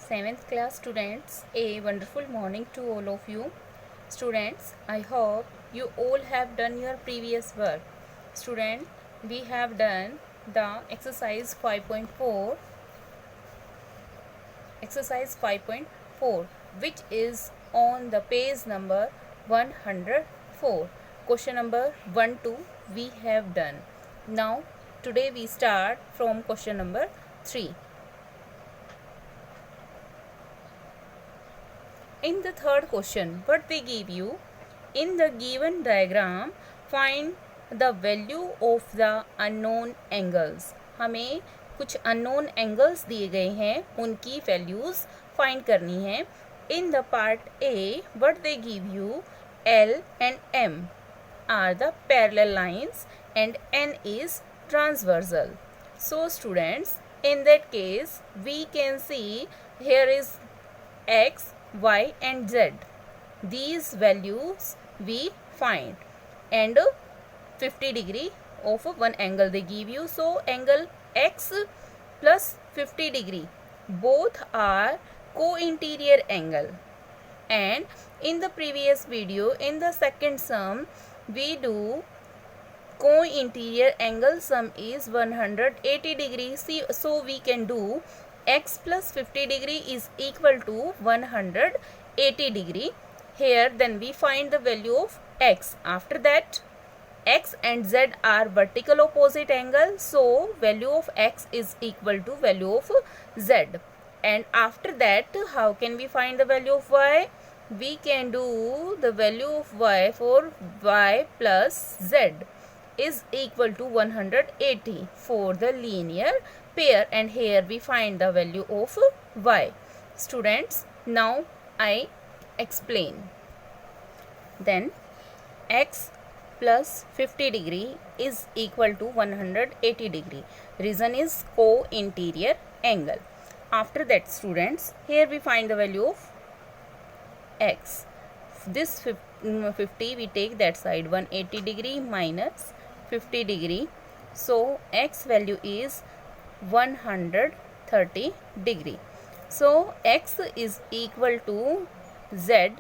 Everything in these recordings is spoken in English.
7th class students, a wonderful morning to all of you. Students, I hope you all have done your previous work. Student, we have done the exercise 5.4, which is on the page number 104. Question number 1 to we have done. Now, today we start from question number 3. In the third question, what they give you, in the given diagram, find the value of the unknown angles. हमें कुछ unknown angles दिए गए हैं, उनकी values find करनी है. In the part A, what they give you, L and M are the parallel lines and N is transversal. So students, in that case, we can see here is X, Y and Z. These values we find, and 50 degree of one angle they give you. So angle X plus 50 degree, both are co-interior angle. And in the previous video, in the second sum, we do co-interior angle sum is 180 degrees. So we can do X plus 50 degree is equal to 180 degree. Here then we find the value of X. After that, X and Z are vertical opposite angle. So value of X is equal to value of Z. And after that, how can we find the value of Y? We can do the value of Y for Y plus Z is equal to 180 for the linear pair, and here we find the value of Y. Students, now I explain. Then X plus 50 degree is equal to 180 degree. Reason is co-interior angle. After that, students, here we find the value of X. This 50 we take that side, 180 degree minus 50 degree. So X value is 130 degree. So X is equal to Z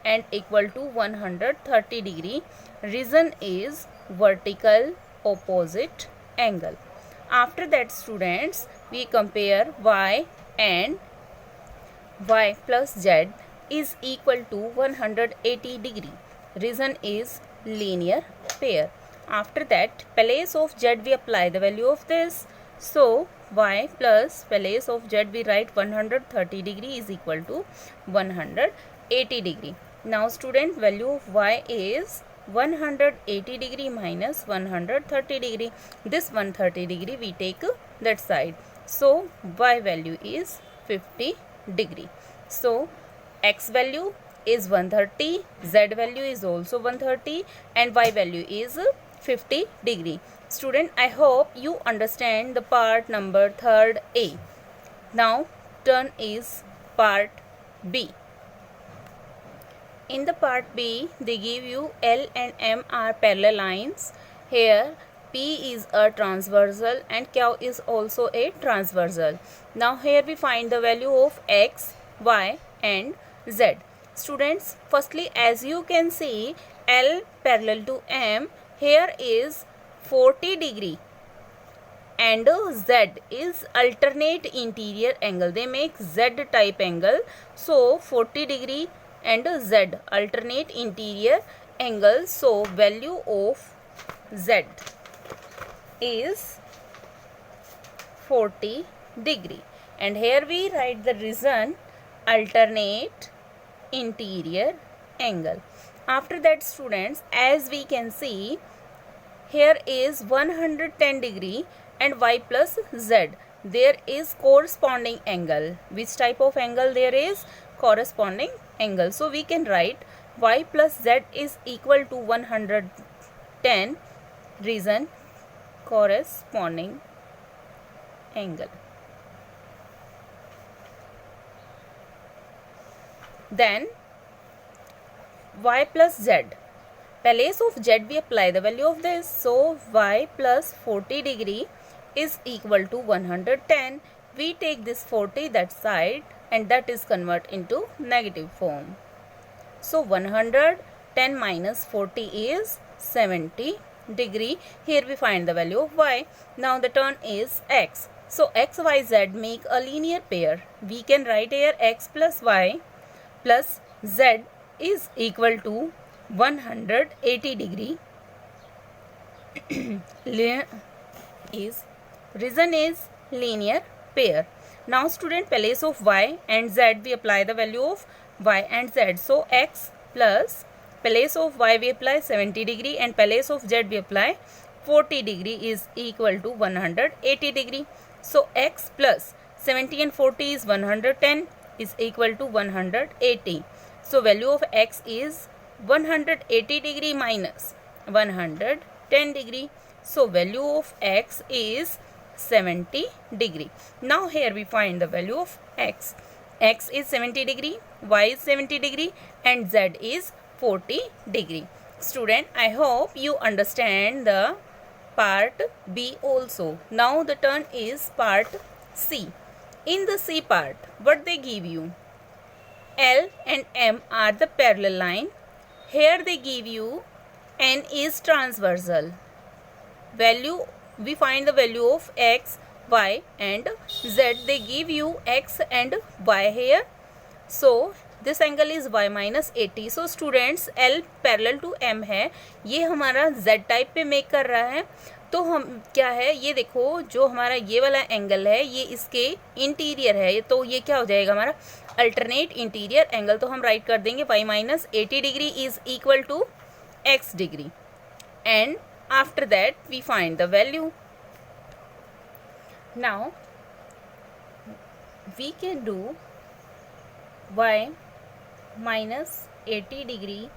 and equal to 130 degree. Reason is vertical opposite angle. After that, students, we compare Y, and Y plus Z is equal to 180 degree. Reason is linear pair. After that, place of Z we apply the value of this. So Y plus place of Z we write 130 degree is equal to 180 degree. Now student, value of Y is 180 degree minus 130 degree. This 130 degree we take that side. So Y value is 50 degree. So X value is 130, Z value is also 130, and Y value is 50 degree. Student, I hope you understand the part number 3rd A. Now turn is part B. In the part B, they give you L and M are parallel lines. Here P is a transversal and Q is also a transversal. Now here we find the value of X, Y and Z. Students, firstly, as you can see, L parallel to M, here is 40 degree and Z is alternate interior angle. They make Z type angle. So 40 degree and Z alternate interior angle. So value of Z is 40 degree, and here we write the reason alternate interior angle. After that, students, as we can see, here is 110 degree and Y plus Z. There is corresponding angle. Which type of angle there is? Corresponding angle. So we can write Y plus Z is equal to 110. Reason corresponding angle. Then Y plus Z. Place of Z we apply the value of this. So Y plus 40 degree is equal to 110. We take this 40 that side. and that is convert into negative form. So 110 minus 40 is 70 degree. Here we find the value of y. Now the turn is x. So x, y, z make a linear pair. We can write here x plus y plus z is equal to 180 degree. is reason is linear pair. Now student, place of y and z we apply the value of y and z. So x plus place of y we apply 70 degree and place of z we apply 40 degree is equal to 180 degree. So x plus 70 and 40 is 110 is equal to 180. So value of x is 180 degree minus 110 degree. So value of x is 70 degree. Now here we find the value of x. X is 70 degree, y is 70 degree and z is 40 degree. Student, I hope you understand the part B also. Now the turn is part C. In the C part, what they give you? L and M are the parallel line. Here they give you N is transversal. Value, we find the value of x, y and z. They give you x and y here. So this angle is y minus 80. So students, L parallel to M है, ये हमारा Z type पे make कर रहा है. तो हम क्या है, ये देखो जो हमारा ये वाला एंगल है ये इसके इंटीरियर है, तो ये क्या हो जाएगा हमारा अल्टरनेट इंटीरियर एंगल. तो हम राइट कर देंगे y minus 80 degree is equal to x degree and after that we find the value. Now we can do y minus 80 degree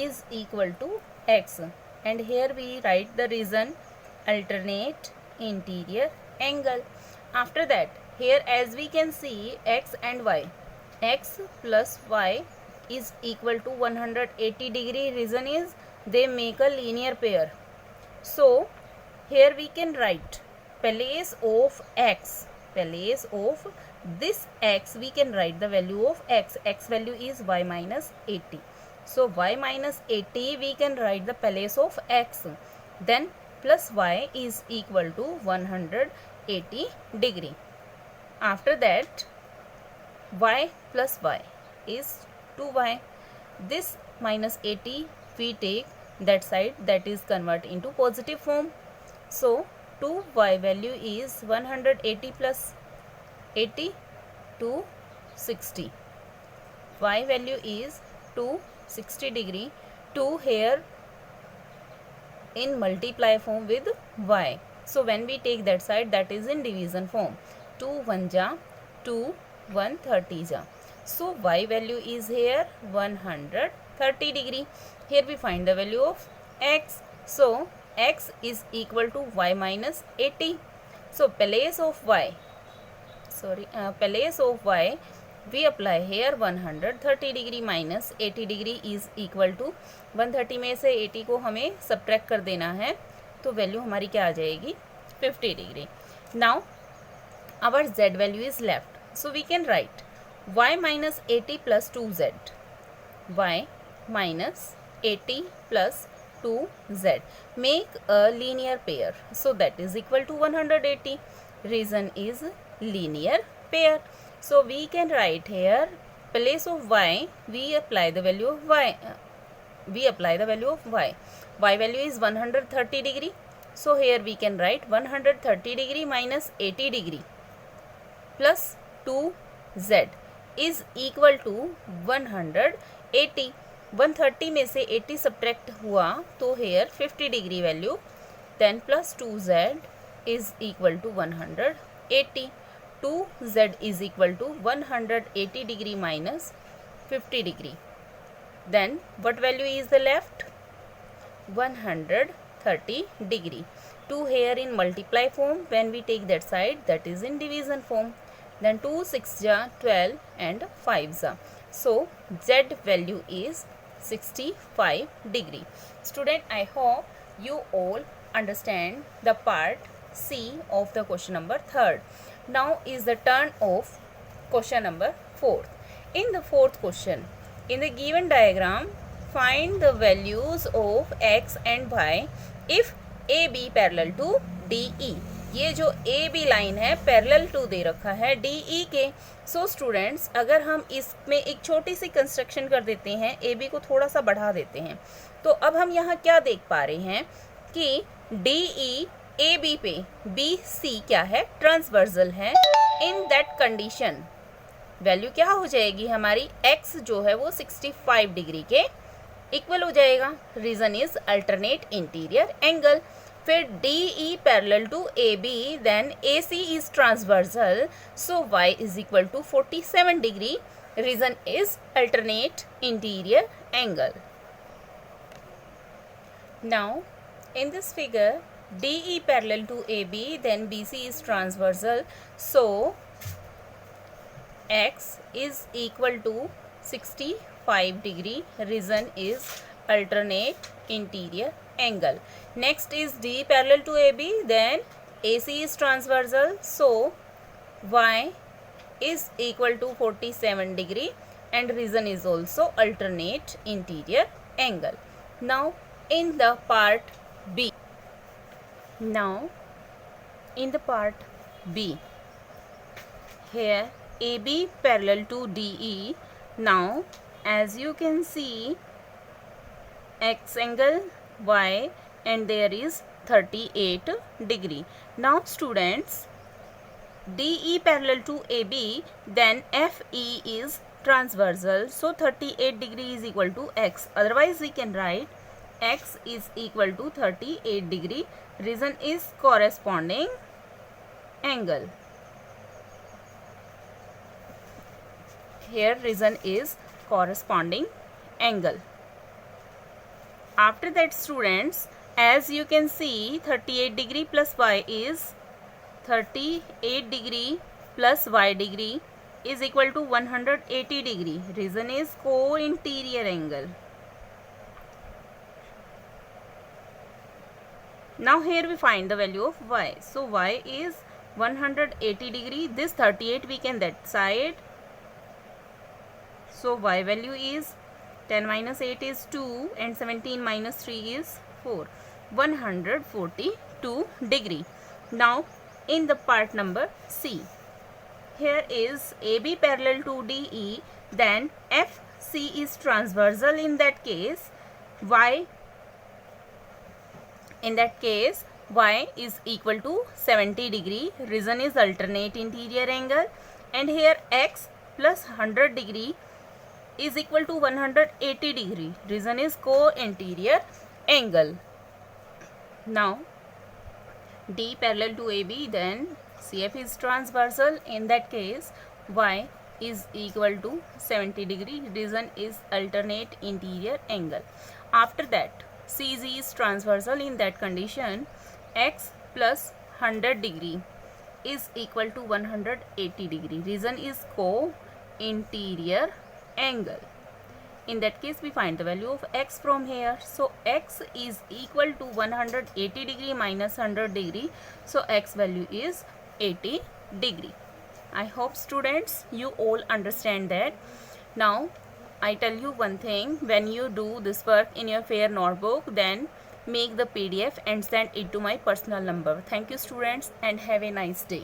is equal to x and here we write the reason alternate interior angle. After that here as we can see x and y, x plus y is equal to 180 degree. Reason is they make a linear pair. So here we can write place of x, place of this x we can write the value of x. X value is y minus 80. So y minus 80 we can write the place of x. Then plus y is equal to 180 degree. After that y plus y is 2y. This minus 80 we take that side, that is convert into positive form. So 2y value is 180 plus 80 260. Y value is 260 degree. 2 here in multiply form with y. So when we take that side, that is in division form. 2 1 ja 2 1 30 ja. So y value is here 130 degree. Here we find the value of x. So x is equal to y minus 80. So place of y, place of y we apply here 130 degree minus 80 degree is equal to 130 में से 80 को हमें subtract कर देना है, तो value हमारी क्या आ जाएगी 50 degree. Now our z value is left. So we can write y minus 80 plus 2z. y minus 80 plus 2z make a linear pair. So that is equal to 180. Reason is linear pair. So we can write here place of y we apply the value of y. Y value is 130 degree. So here we can write 130 degree minus 80 degree plus 2z is equal to 180. 130 में से 80 subtract हुआ तो here 50 degree value, then plus 2z is equal to 180. 2z is equal to 180 degree minus 50 degree. Then what value is the left? 130 degree. 2 here in multiply form, when we take that side that is in division form. Then 2 6 ja 12 and 5 ja. So z value is 65 degree. Student, I hope you all understand the part C of the question number 3rd. Now is the turn of question number 4. fourth. In the fourth question, in the given diagram, find the values of x and y if AB parallel to DE. ये जो AB line है parallel to दे रखा है DE के. So students, अगर हम इसमें एक छोटी सी कंस्ट्रक्शन कर देते हैं, AB को थोड़ा सा बढ़ा देते हैं, तो अब हम यहाँ क्या देख पा रहे हैं कि DE AB पे BC क्या है, ट्रांसवर्सल है. इन दैट कंडीशन वैल्यू क्या हो जाएगी हमारी, x जो है वो 65 डिग्री के इक्वल हो जाएगा. Reason is alternate interior angle. फिर DE parallel to AB, then AC is transversal, so y is equal to 47 degree. Reason is alternate interior angle. Now in this figure, DE parallel to AB, then BC is transversal, so x is equal to 65 degree. Reason is alternate interior angle. Next is DE parallel to AB, then AC is transversal, so y is equal to 47 degree, and reason is also alternate interior angle. Now in the part B. Now in the part B, here AB parallel to DE. Now as you can see, x angle y, and there is 38 degree. Now students, DE parallel to AB, then FE is transversal, so 38 degree is equal to x. Otherwise we can write x is equal to 38 degree. Reason is corresponding angle. Here reason is corresponding angle. After that students, as you can see, 38 degree plus y is 38 degree plus y degree is equal to 180 degree. Reason is co-interior angle. Now here we find the value of y. So y is 180 degree. This 38 we can that side. So y value is 10 minus 8 is 2, and 17 minus 3 is 4. 142 degree. Now in the part number C, here is AB parallel to DE, then FC is transversal. In that case y is equal to 70 degree. Reason is alternate interior angle. And here x plus 100 degree is equal to 180 degree. Reason is co-interior angle. Now D parallel to AB, then CF is transversal. In that case y is equal to 70 degree. Reason is alternate interior angle. After that CG is transversal. In that condition x plus 100 degree is equal to 180 degree. Reason is co-interior angle. In that case we find the value of x from here. So x is equal to 180 degree minus 100 degree. So x value is 80 degree. I hope students you all understand that. Now I tell you one thing, when you do this work in your fair notebook, then make the PDF and send it to my personal number. Thank you students, and have a nice day.